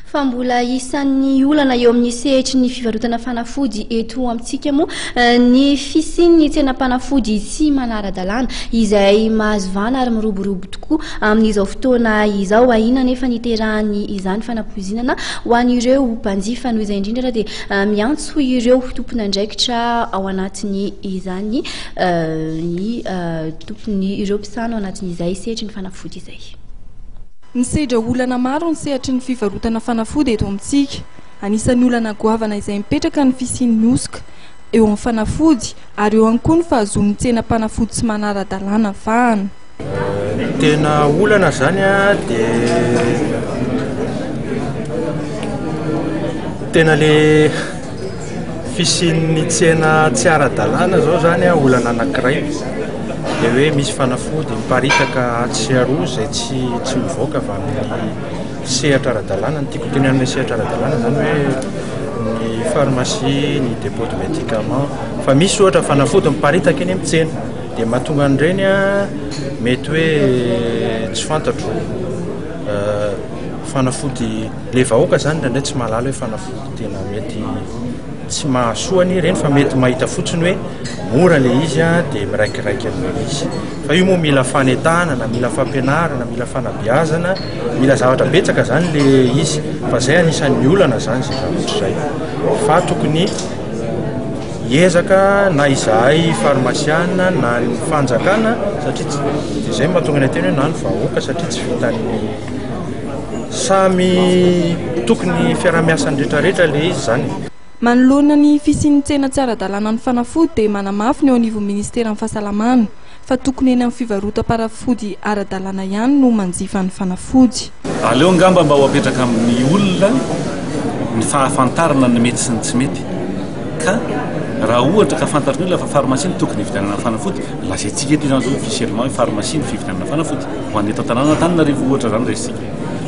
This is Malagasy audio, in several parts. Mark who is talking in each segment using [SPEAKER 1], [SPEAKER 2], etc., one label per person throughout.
[SPEAKER 1] fa mbola isan'ny olana eo amin'ny sehitry ny fivarotana fanafody eto amintsika moa ny fisian'ny tsenam-panafody tsy manara-dalàna izay mahazovana ary miroborobo tokoa amin'izao fotoana izao. Ahina nefa niterahany izany fanapoizinana ho an'ireo mpanjifa noho izay indrindra dia miantso ireo tompon'andraikitra ao anatiny izany ny tompony ireo mpisano ao anatin'izay sehitry ny fanafody izay.
[SPEAKER 2] Ny sedra olana maro ny sehitry ny fivarotana fanafody eto amintsika. Anisan'ny olana goavana izay mipetraka ny fisian'ny osoka eo amin'ny fanafody ary eo ihany koa ny fahazon'ny tsenam-panafody tsy manara-dalàna vahana.
[SPEAKER 3] Tena olana zany dia tena le fisian'ny tsena tsy ara-dalàna zao zany olana anankiray. Dia hoe misy fanafody miparitaka tsy aroa izay tsy mivoaka avy amin'ny sehatra ara-dalàna. Ny tiako teny amin'ny sehatra ara-dalàna zany hoe ny pharmacie, ny dépôt de médicament. Fa misy ohatra fanafody miparitaka eny amin'ny tsena dia mahatonga an'ireny mety hoe tsy fantatro fanafody le vahoaka zany indray tsy mahalala hoe fanafody tena mety tsy mahasoany ireny fa mety mahita fotsiny hoe mora le izy dia miraikiraiky amin'ilay izy. Fa io moa mila fanentanana, mila fampianarana, mila fanabeazana, mila zavatra betsaka zany le izy. Fa zay anisan'ny olana zany zay zavatra zay. Fa tokony hiezaka na izahay farmasiana na ny fanjakana satria dia zay mahatonga ny teny hoe na ny vahoaka satria tsy vitan'ny samy tokony fiaramiasan'ny rehetrarehetra le izy zany.
[SPEAKER 2] Manoloana ny fisian'ny tsena tsy ara-dalàna ny fanafody dia manamafy ny eo anivon'ny ministeran'ny fahasalamana fa tokony eny amin'ny fivarotam-panafody ara-dalàna ihany no manjifa ny fanafody.
[SPEAKER 4] Aleo ngamba mba ho apetraka amin'ny olona ny fahafantarana ny mety sy ny tsy mety. Ka raha ohatra ka fantariny olona fa pharmacie tokony hividianana fanafody, lazaintsika eto izany zao officiellement hoe pharmacie ny fividianana fanafody. Ho an'ny eto Antananarivo ohatra zany resika.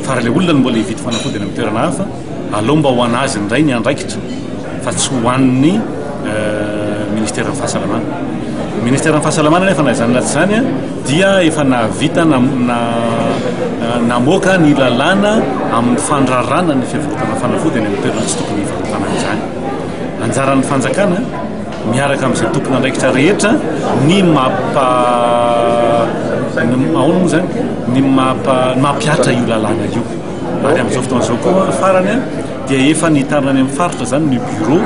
[SPEAKER 4] Fa raha le olona mbola hividy fanafody eny amin'ny toerana hafa, aleo mba ho anazy indray ny andraikitra fa tsy ho an'ny ministeran'ny fahasalamana. Ministeran'ny fahasalamana nefa na izany latsy zany dia efa navita namoaka ny lalàna amin'ny fandrarana ny fivarotana fanafody eny amin'ny toerana tsy tokony hivarotana izany. Anjaran'ny fanjakana miaraka amin'izay tompony andraikitra rehetra ny ahoana moa zany ny mampiatra io lalàna io. Ary amin'izao fotoana izao koa farany dia efa nitarina any amin'ny faritra zany ny bureau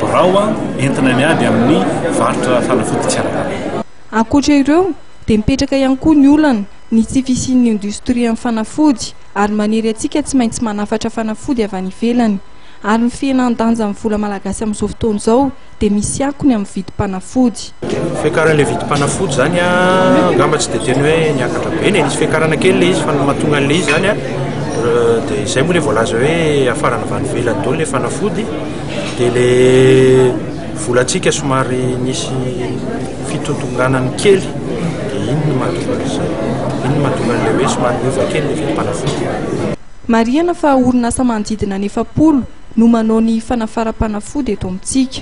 [SPEAKER 4] birao entina miady amin'ny varotra fanafody tsy ara-dalàna.
[SPEAKER 2] Ankoatra ireo dia mipetraka ihany koa ny olana ny tsy fisian'ny indostria amin'ny fanafody ary maniry antsika tsy maintsy manafatra fanafody avy any ivelany. Ary ny fihenan-danja amin'ny vola malagasy amin'izao fotoana izao dia misy akony amin'ny vidim-panafody.
[SPEAKER 3] Fiakaran'ilay vidim-panafody zany ngamba tsy dia teny hoe niakatra be ny izy fiakarana kely le izy fa mahatonga an'le izy zany dia izay moa le voalaza hoe afarana avy any ivelany daholo le fanafody dia le volantsika somary nisy fitotonganany kely dia iny no mahatonga an'izay. Iny no mahatonga an'le hoe somary miova kely le vidim-panafody.
[SPEAKER 2] Marihana fa orinasa manodidina ny 700 no manao ny fanafara-panafody eto amintsika.